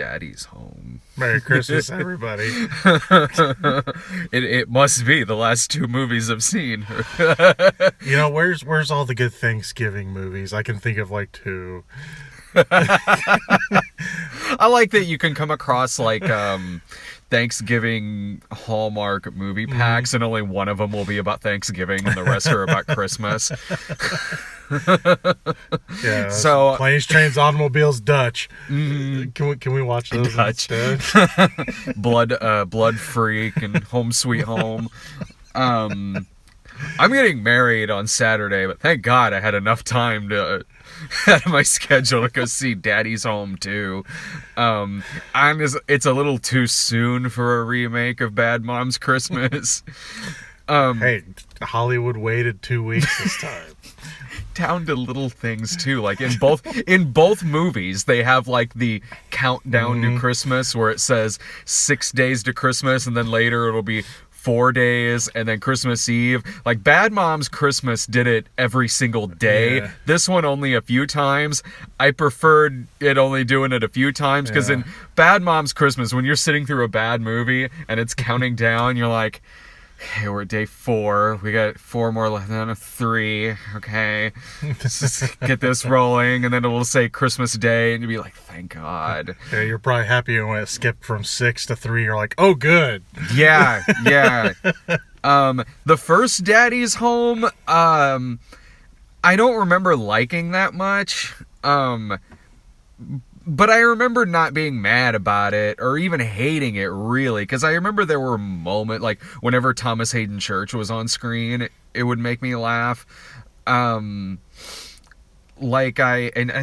Daddy's Home. Merry Christmas, everybody. It must be the last 2 movies I've seen. You know, where's all the good Thanksgiving movies? I can think of like 2. I like that you can come across like Thanksgiving Hallmark movie packs, and only one of them will be about Thanksgiving, and the rest are about Christmas. Yeah. So Planes, Trains, Automobiles, Dutch. Can we watch those Dutch. instead? Blood Freak and Home Sweet Home. I'm getting married on Saturday, but thank God I had enough time to out of my schedule to go see Daddy's Home too. It's a little too soon for a remake of Bad Moms Christmas. Hey, Hollywood waited 2 weeks this time. Down to little things too, like in both movies they have like the countdown to Christmas where it says 6 days to Christmas, and then later it'll be 4 days, and then Christmas Eve. Like Bad Moms Christmas did it every single day. Yeah. This one only a few times. I preferred it only doing it a few times, because in Bad Moms Christmas, when you're sitting through a bad movie and it's counting down, you're like, hey, we're at day 4. We got 4 more left. Then 3. Okay, let's just get this rolling, and then it will say Christmas Day, and you'll be like, thank God. Yeah, you're probably happy when it skipped from 6 to 3. You're like, oh, good. Yeah. The first Daddy's Home, I don't remember liking that much. But I remember not being mad about it or even hating it, really, because I remember there were moments, like whenever Thomas Hayden Church was on screen, it would make me laugh. And I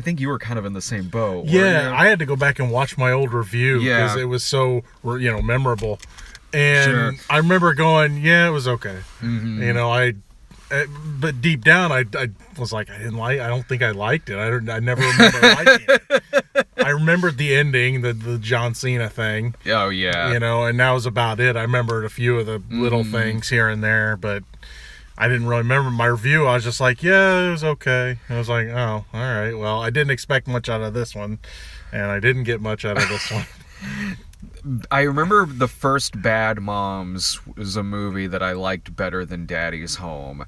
think you were kind of in the same boat. Yeah, I had to go back and watch my old review because it was so, memorable. And I remember going, yeah, it was okay. Mm-hmm. But deep down, I was like, I don't think I liked it. I never remember liking it. I remembered the ending, the John Cena thing. Oh, yeah. And that was about it. I remembered a few of the little things here and there, but I didn't really remember my review. I was just like, yeah, it was okay. I was like, oh, all right. Well, I didn't expect much out of this one, and I didn't get much out of this one. I remember the first Bad Moms was a movie that I liked better than Daddy's Home.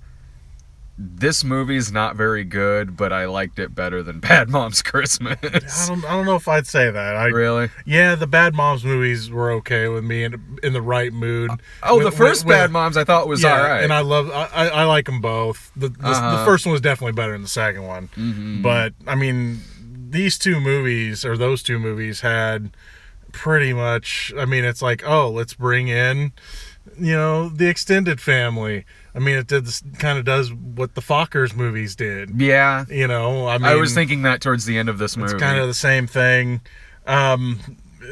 This movie's not very good, but I liked it better than Bad Moms Christmas. I don't know if I'd say that. Really? Yeah, the Bad Moms movies were okay with me in the right mood. The first Bad Moms I thought was all right. And I like them both. The first one was definitely better than the second one. Mm-hmm. But, I mean, those 2 movies had pretty much, it's like, oh, let's bring in, the extended family. It does what the Fockers movies did. Yeah. I was thinking that towards the end of this movie. It's kind of the same thing.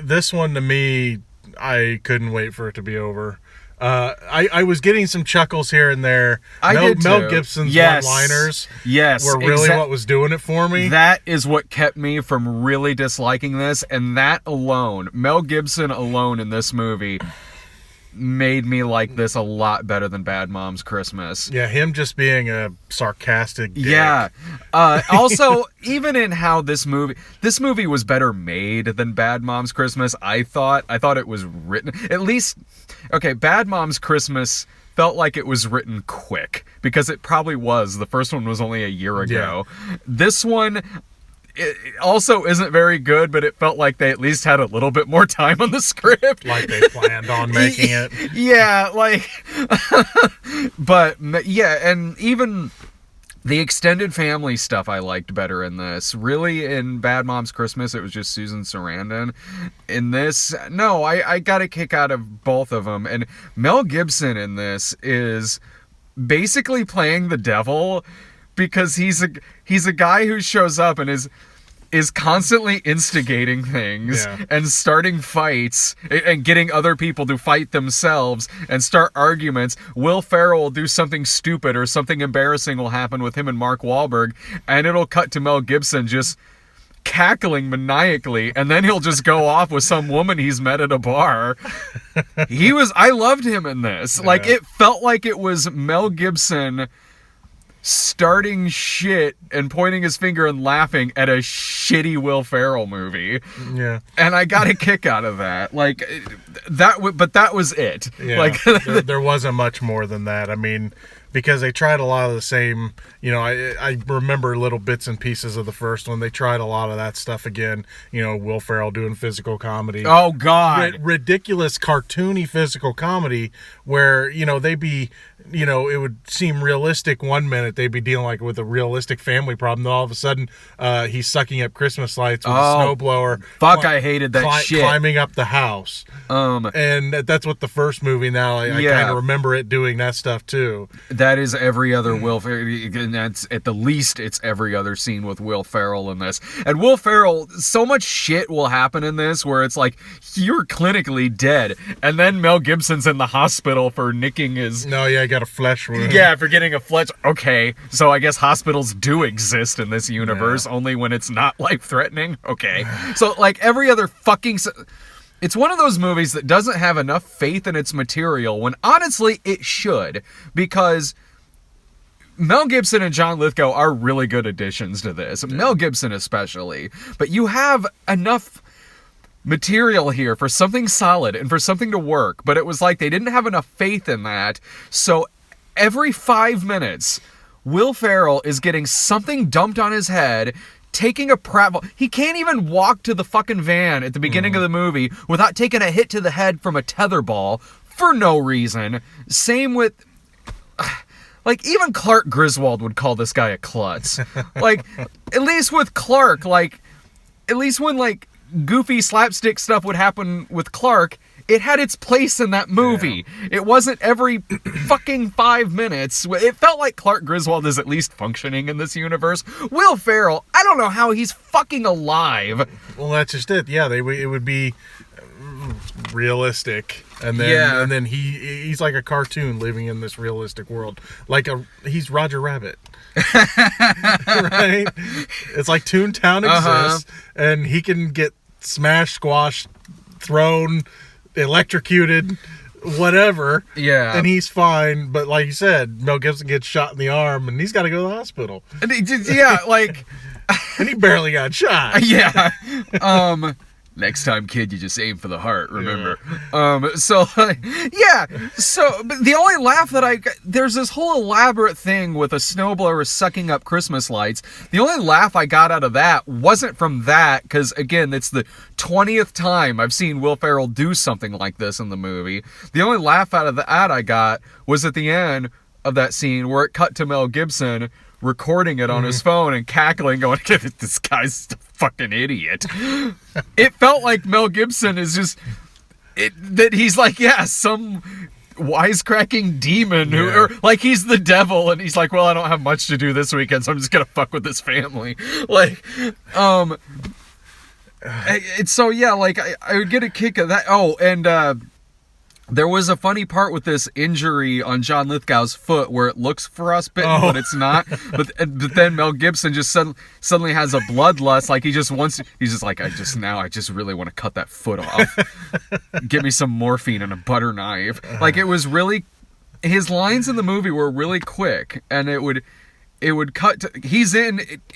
This one, to me, I couldn't wait for it to be over. I was getting some chuckles here and there. Mel Gibson's one-liners were really what was doing it for me. That is what kept me from really disliking this, and that alone, Mel Gibson alone in this movie, made me like this a lot better than Bad Moms Christmas. Yeah, him just being a sarcastic dick. Yeah. Also, even in how this movie was better made than Bad Moms Christmas, I thought it was written, at least, okay, Bad Moms Christmas felt like it was written quick, because it probably was. The first one was only a year ago. Yeah. This one, it also isn't very good, but it felt like they at least had a little bit more time on the script. Like they planned on making it. Yeah, but yeah, and even the extended family stuff I liked better in this. Really, in Bad Moms Christmas, it was just Susan Sarandon. In this, no, I got a kick out of both of them. And Mel Gibson in this is basically playing the devil, because he's a guy who shows up and is constantly instigating things and starting fights and getting other people to fight themselves and start arguments. Will Ferrell will do something stupid or something embarrassing will happen with him and Mark Wahlberg, and it'll cut to Mel Gibson just cackling maniacally, and then he'll just go off with some woman he's met at a bar. I loved him in this. Like, it felt like it was Mel Gibson starting shit and pointing his finger and laughing at a shitty Will Ferrell movie. Yeah. And I got a kick out of that. Like, but that was it. Yeah. Like, there wasn't much more than that. I mean, because they tried a lot of the same, I remember little bits and pieces of the first one. They tried a lot of that stuff again. Will Ferrell doing physical comedy. Oh, God. Ridiculous, cartoony physical comedy where, they'd be, it would seem realistic one minute. They'd be dealing like with a realistic family problem. Then all of a sudden, he's sucking up Christmas lights with a snowblower. Fuck, I hated that shit. Climbing up the house. And that's what the first movie now, I kind of remember it doing that stuff too. That is every other Will Ferrell, and that's at the least it's every other scene with Will Ferrell in this. And Will Ferrell, so much shit will happen in this where it's like, you're clinically dead. And then Mel Gibson's in the hospital for nicking his... No, yeah, I got a flesh wound. Yeah, for getting a flesh... Okay, so I guess hospitals do exist in this universe, only when it's not life-threatening. Okay. So, like, every other fucking... It's one of those movies that doesn't have enough faith in its material when honestly it should, because Mel Gibson and John Lithgow are really good additions to this. Mel Gibson especially. But you have enough material here for something solid and for something to work, but it was like they didn't have enough faith in that. So every 5 minutes, Will Ferrell is getting something dumped on his head, taking a pratfall. He can't even walk to the fucking van at the beginning of the movie without taking a hit to the head from a tetherball for no reason. Same with... Like, even Clark Griswold would call this guy a klutz. Like, at least with Clark, like, at least when, like, goofy slapstick stuff would happen with Clark, it had its place in that movie. Yeah. It wasn't every fucking 5 minutes. It felt like Clark Griswold is at least functioning in this universe. Will Ferrell, I don't know how he's fucking alive. Well, that's just it. Yeah, it would be realistic, and then he's like a cartoon living in this realistic world. He's Roger Rabbit. Right? It's like Toontown exists, and he can get smashed, squashed, thrown, electrocuted, whatever. Yeah. And he's fine, but like you said, Mel Gibson gets shot in the arm and he's got to go to the hospital. And and he barely got shot. Yeah. Next time, kid, you just aim for the heart, remember? Yeah. So but the only laugh that there's this whole elaborate thing with a snowblower sucking up Christmas lights. The only laugh I got out of that wasn't from that, because, again, it's the 20th time I've seen Will Ferrell do something like this in the movie. The only laugh out of that I got was at the end of that scene where it cut to Mel Gibson recording it on his phone and cackling, going, this guy's a fucking idiot. It felt like Mel Gibson is just... that he's like, some wisecracking demon or like he's the devil, and he's like, well, I don't have much to do this weekend, so I'm just gonna fuck with this family. Like, so yeah, like I would get a kick of that. Oh, and there was a funny part with this injury on John Lithgow's foot where it looks frostbitten, but it's not. But then Mel Gibson just suddenly has a bloodlust. Like he's just like, I just really want to cut that foot off. Get me some morphine and a butter knife. Like, it was really, his lines in the movie were really quick, and it would cut to,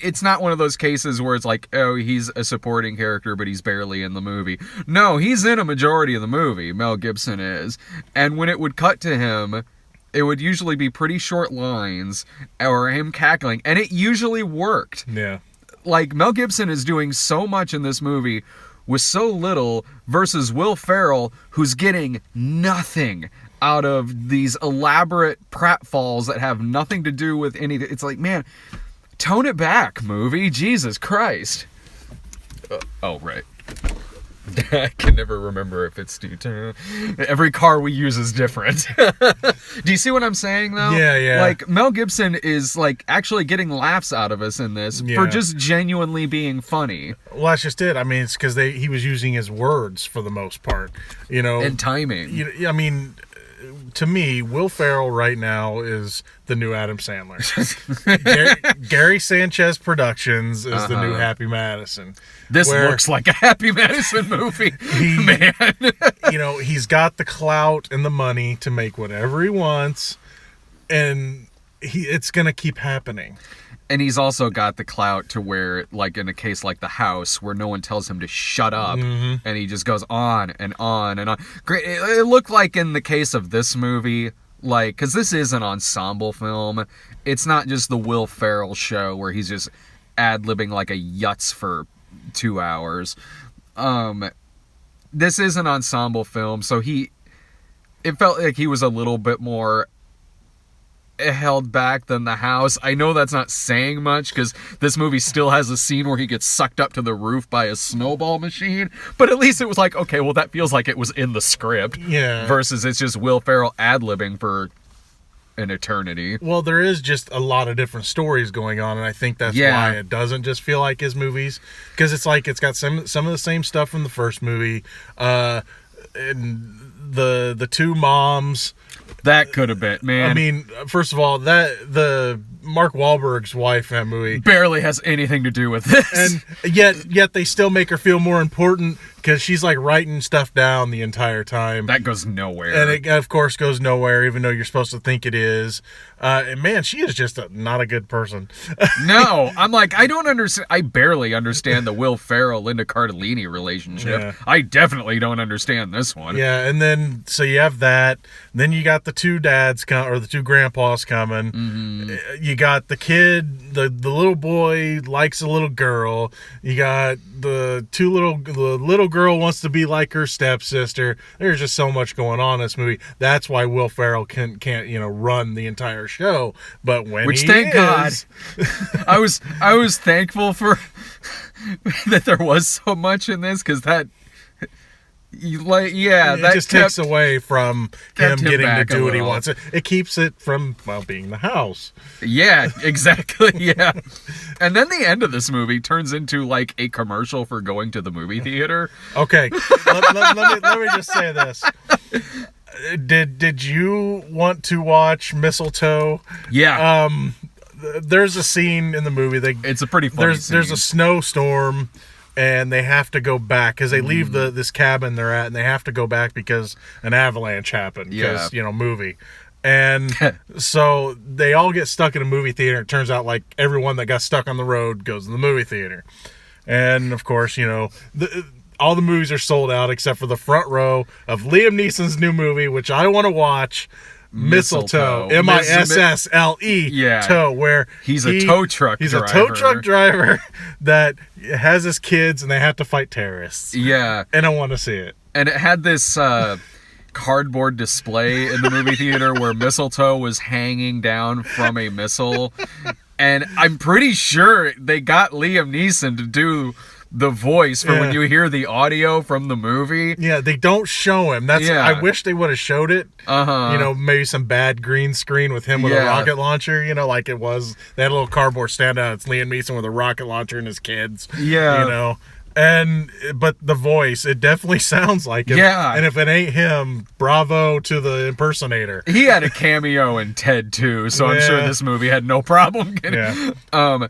it's not one of those cases where it's like, oh, he's a supporting character, but he's barely in the movie. No, he's in a majority of the movie, Mel Gibson is. And when it would cut to him, it would usually be pretty short lines, or him cackling, and it usually worked. Yeah. Like, Mel Gibson is doing so much in this movie with so little, versus Will Ferrell, who's getting nothing out of these elaborate pratfalls that have nothing to do with anything. It's like, man, tone it back, movie. Jesus Christ. Oh, right. I can never remember if it's every car we use is different. Do you see what I'm saying, though? Yeah. Like, Mel Gibson is, like, actually getting laughs out of us in this for just genuinely being funny. Well, that's just it. I mean, it's because he was using his words for the most part, and timing. I mean, to me, Will Ferrell right now is the new Adam Sandler. Gary Sanchez Productions is the new Happy Madison. This looks like a Happy Madison movie, man. He's got the clout and the money to make whatever he wants, and it's gonna keep happening. And he's also got the clout to where, like in a case like The House, where no one tells him to shut up, and he just goes on and on and on. Great. It looked like in the case of this movie, like, because this is an ensemble film. It's not just the Will Ferrell show where he's just ad-libbing like a yutz for 2 hours. This is an ensemble film, so it felt like he was a little bit more held back than The House. I know that's not saying much because this movie still has a scene where he gets sucked up to the roof by a snowball machine, but at least it was like, okay, well, that feels like it was in the script. Yeah. Versus it's just Will Ferrell ad-libbing for an eternity. Well, there is just a lot of different stories going on, and I think that's why it doesn't just feel like his movies, because it's like it's got some of the same stuff from the first movie, and the two moms. That could have been, man. I mean, first of all, the Mark Wahlberg's wife in that movie barely has anything to do with this, and yet they still make her feel more important because she's like writing stuff down the entire time. That goes nowhere, and it of course goes nowhere, even though you're supposed to think it is. And man, she is just not a good person. No, I'm like, I don't understand. I barely understand the Will Ferrell Linda Cardellini relationship. Yeah. I definitely don't understand this one. Yeah, and then so you have that. Then you got the two dads or the two grandpas coming. Mm-hmm. You got the kid, the little boy likes a little girl. You got the little girl wants to be like her stepsister. There's just so much going on in this movie. That's why Will Ferrell can't run the entire show. But when thank God, I was thankful for that there was so much in this, because that. That just takes away from him getting to do what he wants. It keeps it from, well, being The House. Yeah, exactly. Yeah. And then the end of this movie turns into like a commercial for going to the movie theater. Okay. let me just say this. Did you want to watch Mistletoe? Yeah. There's a scene in the movie. It's a pretty funny scene. There's a snowstorm, and they have to go back because they leave this cabin they're at, and they have to go back because an avalanche happened. Because movie, and so they all get stuck in a movie theater. It turns out like everyone that got stuck on the road goes to the movie theater, and of course all the movies are sold out except for the front row of Liam Neeson's new movie, which I want to watch. Mistletoe, Missle, toe, where he's a tow truck driver. He's a tow truck driver that has his kids, and they have to fight terrorists. Yeah. And I want to see it. And it had this cardboard display in the movie theater where Mistletoe was hanging down from a missile. And I'm pretty sure they got Liam Neeson to do the voice for when you hear the audio from the movie. Yeah, they don't show him. I wish they would have showed it. Maybe some bad green screen with him with a rocket launcher, like it was. They had a little cardboard standout. It's Liam Neeson with a rocket launcher and his kids. Yeah. But the voice, it definitely sounds like it. Yeah. And if it ain't him, bravo to the impersonator. He had a cameo in Ted too, so I'm sure this movie had no problem getting.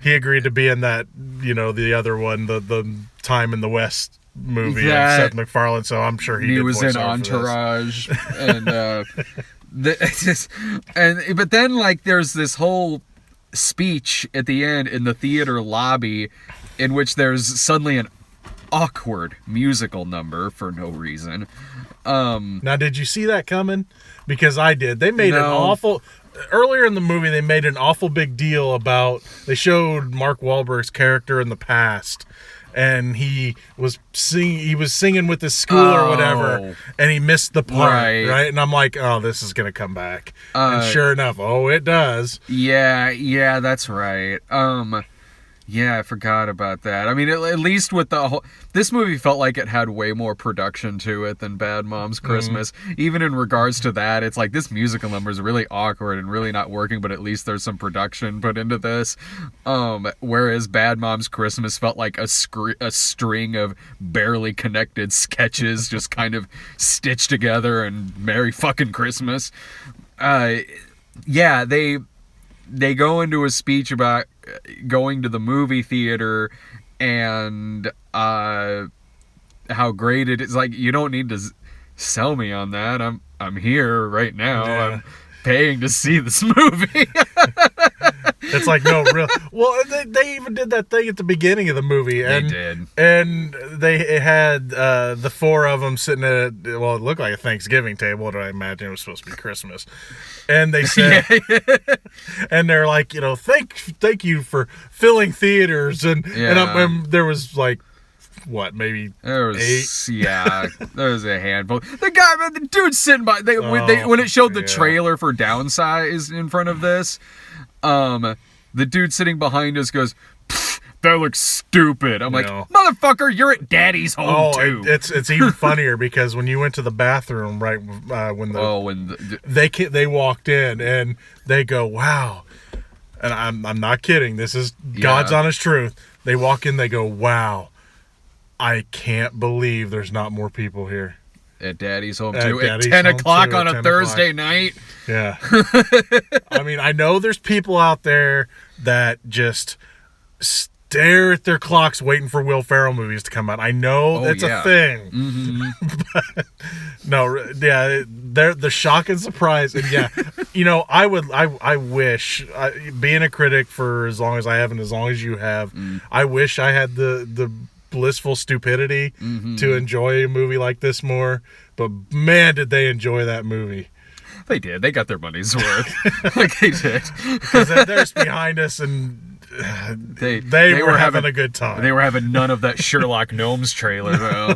He agreed to be in that, the other one, the Time in the West movie of Seth MacFarlane, so I'm sure he was in Entourage. And but then like there's this whole speech at the end in the theater lobby in which there's suddenly an awkward musical number for no reason. Now, did you see that coming? Because I did. They made earlier in the movie, they made an awful big deal about, they showed Mark Wahlberg's character in the past, and he was singing with his school or whatever, and he missed the part, right? And I'm like, oh, this is going to come back. And sure enough, it does. Yeah, that's right. Yeah, I forgot about that. I mean, at least with the whole... This movie felt like it had way more production to it than Bad Moms Christmas. Even in regards to that, it's like this musical number is really awkward and really not working, but at least there's some production put into this. Whereas Bad Moms Christmas felt like a string of barely connected sketches just kind of stitched together, and Merry fucking Christmas. They go into a speech about going to the movie theater and how great it is. Like, you don't need to sell me on that. I'm here right now. Yeah. I'm paying to see this movie. It's like, no, real. Well, they even did that thing at the beginning of the movie. And, They did. And they had the four of them sitting at, well, it looked like a Thanksgiving table, but I imagine it was supposed to be Christmas. And they said, and they're like, thank you for filling theaters. And there was like, what, maybe there was 8? Yeah, there was a handful. The dude sitting by when it showed the trailer for Downsize in front of this, the dude sitting behind us goes, that looks stupid. I'm like, motherfucker, you're at Daddy's home too. It's even funnier because when you went to the bathroom, right, they walked in and they go, wow, and I'm not kidding, this is God's honest truth. They walk in, they go, wow, I can't believe there's not more people here. At Daddy's home too. At 10 o'clock on a Thursday night. Yeah. I mean, I know there's people out there that just stare at their clocks waiting for Will Ferrell movies to come out. I know that's a thing. Mm-hmm. But, no, yeah, the shock and surprise. And yeah, I wish, being a critic for as long as I have and as long as you have, I wish I had the blissful stupidity to enjoy a movie like this more, but man, did they enjoy that movie. They did. They got their money's worth. Like they did. Because they're just behind us, and they were having a good time. They were having none of that Sherlock Gnomes trailer though.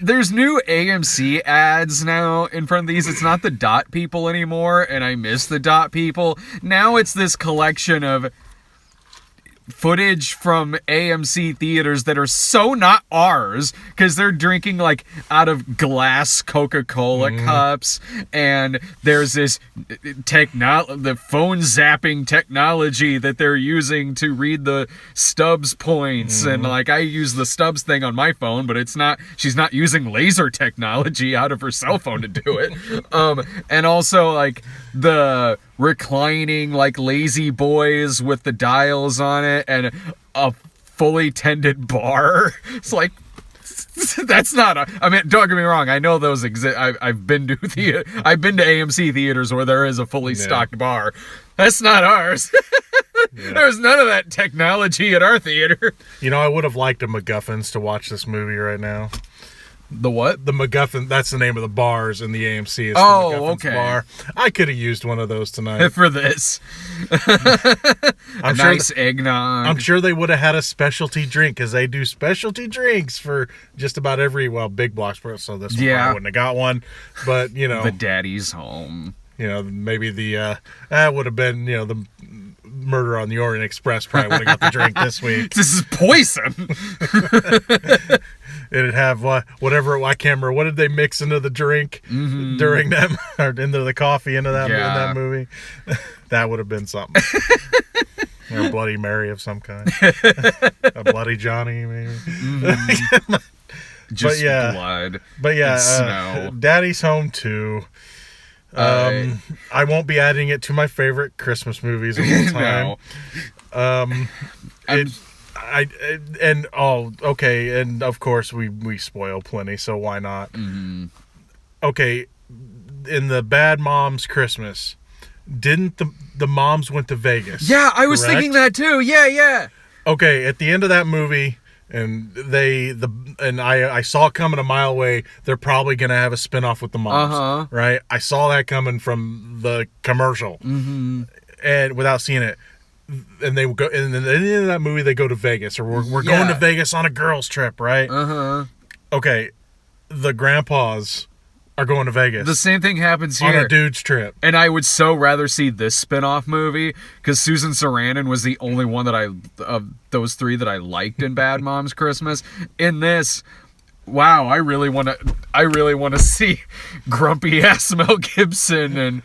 There's new AMC ads now in front of these. It's not the dot people anymore, and I miss the dot people. Now it's this collection of footage from AMC theaters that are so not ours because they're drinking like out of glass Coca-Cola cups, and there's this the phone zapping technology that they're using to read the Stubbs points, and like I use the Stubbs thing on my phone, but she's not using laser technology out of her cell phone to do it. And also like the reclining like lazy boys with the dials on it and a fully tended bar. It's like, that's not I mean, don't get me wrong, I know those exist. I've been to AMC theaters where there is a fully stocked bar. That's not ours. There's none of that technology at our theater. I would have liked a MacGuffins to watch this movie right now. The what? The MacGuffin. That's the name of the bars in the AMC. It's the MacGuffin's bar. I could have used one of those tonight for this. Nice eggnog. I'm sure they would have had a specialty drink because they do specialty drinks for just about every big block. So this one I wouldn't have got one, but the Daddy's home. Maybe that would have been the Murder on the Orient Express probably would have got the drink this week. This is poison. It'd have whatever, I can't remember, what did they mix into the drink during them, or into the coffee into that in that movie? That would have been something. A Bloody Mary of some kind. A Bloody Johnny, maybe. Just blood. But yeah, snow. Daddy's Home 2. I won't be adding it to my favorite Christmas movies of all time. And of course we spoil plenty, so why not? Okay, in the Bad Moms Christmas, didn't the moms went to Vegas? Yeah, I was thinking that too. Yeah. Okay, at the end of that movie, and I saw it coming a mile away. They're probably gonna have a spinoff with the moms, right? I saw that coming from the commercial, and without seeing it. And they go, and at the end of that movie, they go to Vegas, or we're going to Vegas on a girls' trip, right? Okay, the grandpas are going to Vegas. The same thing happens here. On a dude's trip. And I would so rather see this spin-off movie, because Susan Sarandon was the only one of those three that I liked in Bad Moms Christmas. In this, wow, I really want to see grumpy-ass Mel Gibson and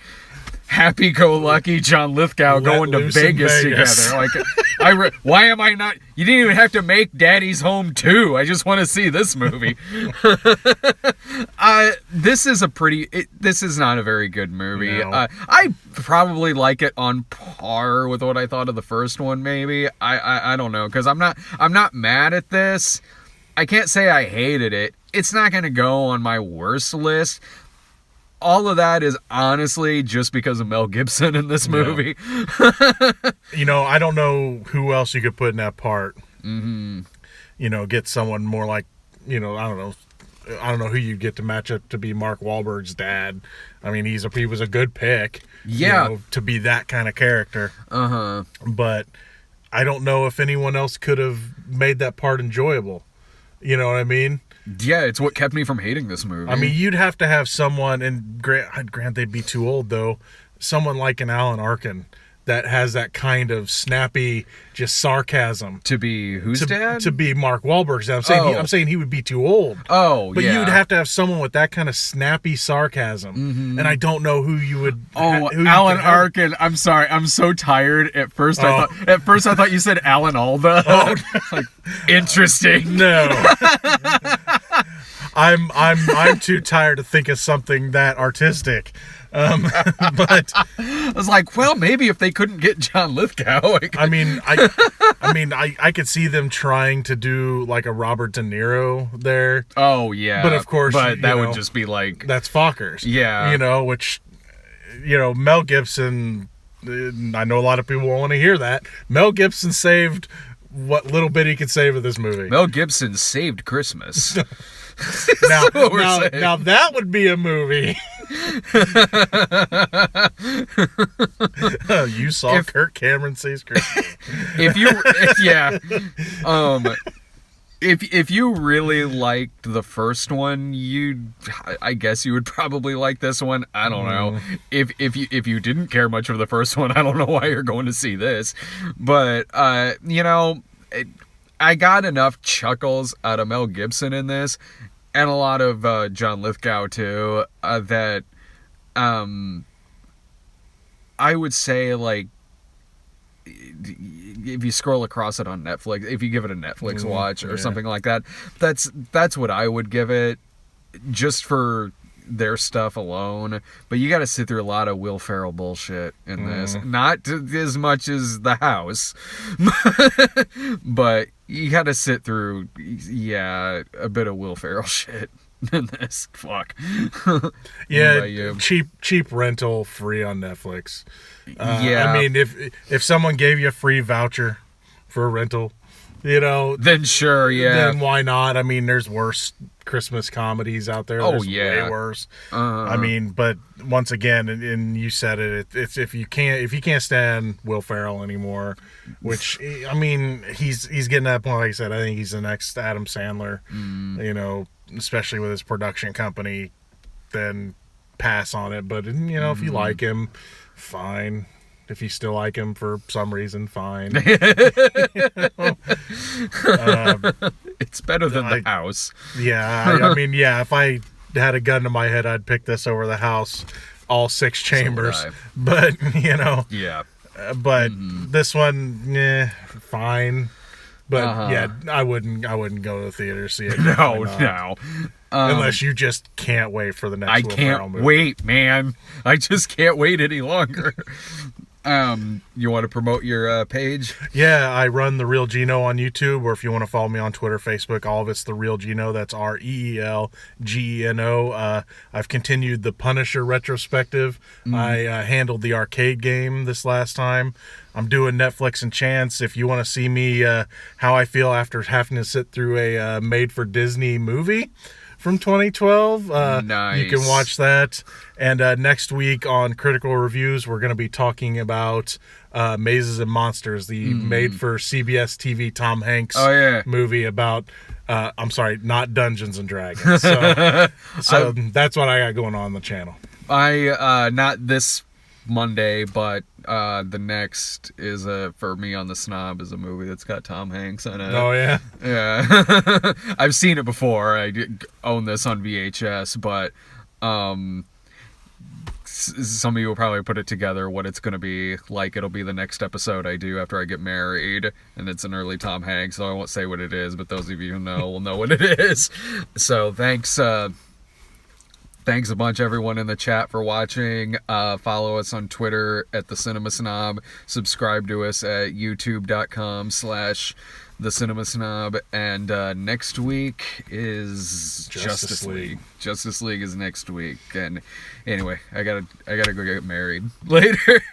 happy-go-lucky John Lithgow going to Vegas together. Like, why am I not? You didn't even have to make Daddy's Home 2. I just want to see this movie. This is not a very good movie. No. I probably like it on par with what I thought of the first one. Maybe I don't know, because I'm not mad at this. I can't say I hated it. It's not going to go on my worst list. all of that is honestly just because of Mel Gibson in this movie. I don't know who else you could put in that part. Mm-hmm. Get someone more like, I don't know. I don't know who you get to match up to be Mark Wahlberg's dad. I mean, he was a good pick. Yeah. To be that kind of character. Uh-huh. But I don't know if anyone else could have made that part enjoyable. You know what I mean? Yeah, it's what kept me from hating this movie. I mean, you'd have to have someone, and grant they'd be too old, though, someone like an Alan Arkin that has that kind of snappy, just sarcasm. To be whose dad? To be Mark Wahlberg's dad. I'm saying he would be too old. Oh, but yeah. you'd have to have someone with that kind of snappy sarcasm. Mm-hmm. And I don't know who you would... Alan Arkin. I'm sorry. I'm so tired. At first, I thought you said Alan Alda. Oh. Like, interesting. No. I'm too tired to think of something that artistic. But I was like, well, maybe if they couldn't get John Lithgow. I could see them trying to do like a Robert De Niro there. Oh yeah, but of course, that would just be like that's Fockers. Yeah, which Mel Gibson. I know a lot of people won't want to hear that. Mel Gibson saved what little bit he could save of this movie. Mel Gibson saved Christmas. Now that would be a movie. You saw Kirk Cameron saves Christmas. If you really liked the first one, I guess you would probably like this one. I don't know. If you didn't care much for the first one, I don't know why you're going to see this. But I got enough chuckles out of Mel Gibson in this, and a lot of John Lithgow too, that I would say, like, if you scroll across it on Netflix, if you give it a Netflix watch or something like that, that's what I would give it, just for their stuff alone. But you got to sit through a lot of Will Ferrell bullshit in this. Not as much as The House, but you got to sit through, a bit of Will Ferrell shit in this. Fuck. Yeah, cheap rental, free on Netflix. Yeah. I mean, if someone gave you a free voucher for a rental, then sure, yeah. Then why not? I mean, there's worse Christmas comedies out there. There's way worse. I mean, but once again, and you said it's if you can't stand Will Ferrell anymore, which, I mean, he's getting to that point. Like I said, I think he's the next Adam Sandler. Especially with his production company, then pass on it. But if you like him, fine. If you still like him for some reason, fine. It's better than The House. Yeah, I mean, if I had a gun to my head, I'd pick this over The House, all 6 chambers. But yeah. But this one, fine. But I wouldn't go to the theater to see it. No. Unless you just can't wait for the next Will Ferrell movie. I can't wait, man. I just can't wait any longer. You want to promote your page? Yeah, I run The Real Gino on YouTube, or if you want to follow me on Twitter, Facebook, all of it's The Real Gino. That's REELGENO. I've continued the Punisher retrospective. I handled the arcade game this last time. I'm doing Netflix and Chance. If you want to see me how I feel after having to sit through a made-for-Disney movie from 2012. Nice. You can watch that. And next week on Critical Reviews, we're going to be talking about Mazes and Monsters, the made-for-CBS TV Tom Hanks movie about, not Dungeons and Dragons. So that's what I got going on the channel. Not this Monday, but the next is for me on the Snob is a movie that's got Tom Hanks in it. Oh yeah, yeah. I've seen it before. I did own this on VHS, but some of you will probably put it together what it's going to be like. It'll be the next episode I do after I get married, and it's an early Tom Hanks, so I won't say what it is, but those of you who know will know what it is. So thanks Thanks a bunch, everyone in the chat, for watching. Follow us on Twitter at The Cinema Snob. Subscribe to us at youtube.com/The Cinema Snob. And next week is Justice League. Justice League is next week. And anyway, I gotta go get married later.